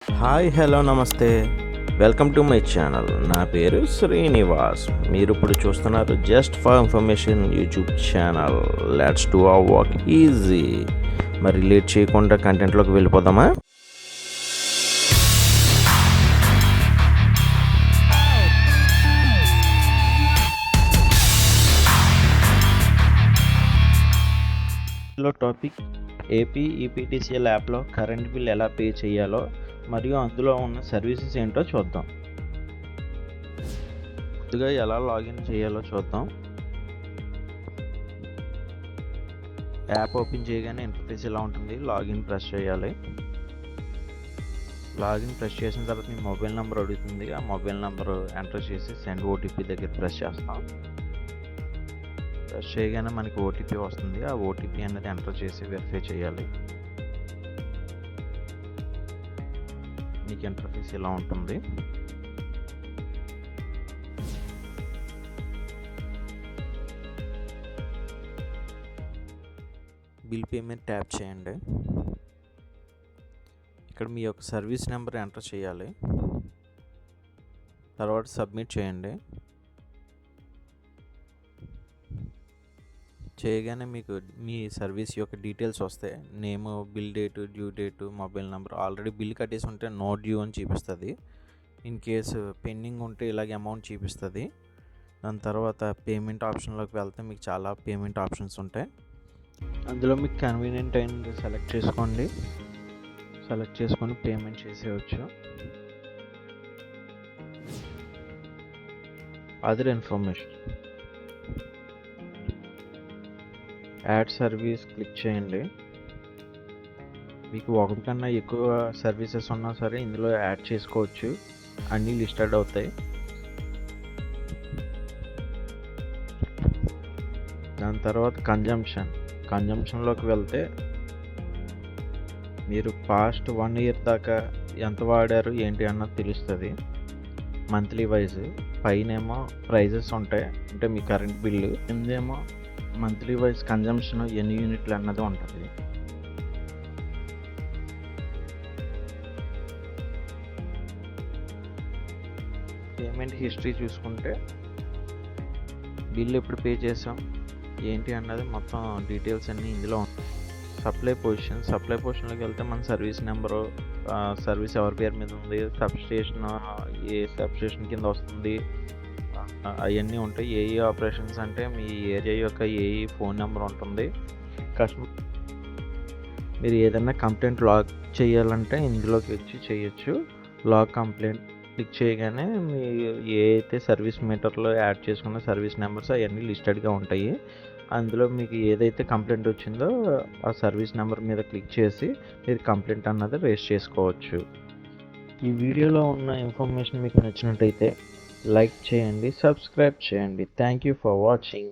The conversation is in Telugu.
హాయ్ హలో నమస్తే వెల్కమ్ టు మై ఛానల్. నా పేరు శ్రీనివాస్. మీరు ఇప్పుడు చూస్తున్నారు just for information YouTube channel. Let's do our work easy. మరి లేట్ చేయకుండా కంటెంట్లోకి వెళ్ళిపోదామా? టాపిక్ ఏపీ ఈపీటీసీఎల్ యాప్లో కరెంట్ బిల్ ఎలా పే చేయాలో మరియు అందులో ఉన్న సర్వీసెస్ ఏంటో చూద్దాం. ముందుగా ఎలా లాగిన్ చేయాలో చూద్దాం. యాప్ ఓపెన్ చేయగానే ఇంటర్ఫేస్ ఇలా ఉంటుంది. లాగిన్ ప్రెస్ చేయాలి. లాగిన్ ప్రెస్ చేసిన తర్వాత మీ మొబైల్ నెంబర్ అడుగుతుంది. ఆ మొబైల్ నెంబర్ ఎంటర్ చేసి సెండ్ ఓటీపీ దగ్గర ప్రెస్ చేస్తాం. ప్రెస్ చేయగానే మనకి ఓటీపీ వస్తుంది. ఆ ఓటీపీ అనేది ఎంటర్ చేసి వెరిఫై చేయాలి. మీకు ఇంటర్ఫేస్ ఇలా ఉంటుంది. బిల్ పేమెంట్ ట్యాప్ చేయండి. ఇక్కడ మీ యొక్క సర్వీస్ నెంబర్ ఎంటర్ చేయాలి. తర్వాత సబ్మిట్ చేయండి. చేయగానే మీకు మీ సర్వీస్ యొక్క డీటెయిల్స్ వస్తాయి. Name, bill date, due date, mobile number. Already bill కట్టేసి ఉంటే నో డ్యూ అని చూపిస్తుంది. ఇన్ కేసు పెండింగ్ ఉంటే ఇలాగే అమౌంట్ చూపిస్తుంది. దాని తర్వాత పేమెంట్ ఆప్షన్లోకి వెళ్తే మీకు చాలా పేమెంట్ ఆప్షన్స్ ఉంటాయి. అందులో మీకు కన్వీనియంట్ అయినది సెలెక్ట్ చేసుకోండి. సెలెక్ట్ చేసుకొని పేమెంట్ చేసేయచ్చు. Other information, add service click చేయండి. మీకు ఒకటి కన్నా ఎక్కువ సర్వీసెస్ ఉన్నా సరే ఇందులో యాడ్ చేసుకోవచ్చు. అన్నీ లిస్టెడ్ అవుతాయి. దాని తర్వాత కన్జంప్షన్లోకి వెళ్తే మీరు పాస్ట్ 1 ఇయర్ దాకా ఎంత వాడారు ఏంటి అన్నది తెలుస్తుంది. మంత్లీ వైజ్ పైనేమో ప్రైజెస్ ఉంటాయి, అంటే మీ కరెంట్ బిల్లు. కిందేమో మంత్లీ వైజ్ కన్జంప్షన్ ఎన్ని యూనిట్లు అన్నది ఉంటుంది. పేమెంట్ హిస్టరీ చూసుకుంటే బిల్ ఎప్పుడు పే చేసాం ఏంటి అన్నది మొత్తం డీటెయిల్స్ అన్నీ ఇందులో ఉంటాయి. సప్లై పొజిషన్లోకి వెళ్తే మన సర్వీస్ నెంబరు, సర్వీస్ ఎవరి పేరు మీద ఉంది, సబ్స్టేషన్ ఏ సబ్స్టేషన్ కింద వస్తుంది, అవన్నీ ఉంటాయి. ఏఈ ఆపరేషన్స్ అంటే మీ ఏరియా యొక్క ఏఈ ఫోన్ నెంబర్ ఉంటుంది. కస్టమర్ మీరు ఏదైనా కంప్లైంట్ లాగ్ చేయాలంటే ఇందులోకి వచ్చి చేయొచ్చు. లాగ్ కంప్లైంట్ క్లిక్ చేయగానే మీ ఏ అయితే సర్వీస్ మీటర్లో యాడ్ చేసుకున్న సర్వీస్ నెంబర్స్ అవన్నీ లిస్టెడ్గా ఉంటాయి. అందులో మీకు ఏదైతే కంప్లైంట్ వచ్చిందో ఆ సర్వీస్ నెంబర్ మీద క్లిక్ చేసి మీరు కంప్లైంట్ అన్నది రేస్ చేసుకోవచ్చు. ఈ వీడియోలో ఉన్న ఇన్ఫర్మేషన్ మీకు నచ్చినట్టయితే లైక్ చేయండి, సబ్స్క్రైబ్ చేయండి. Thank you for watching.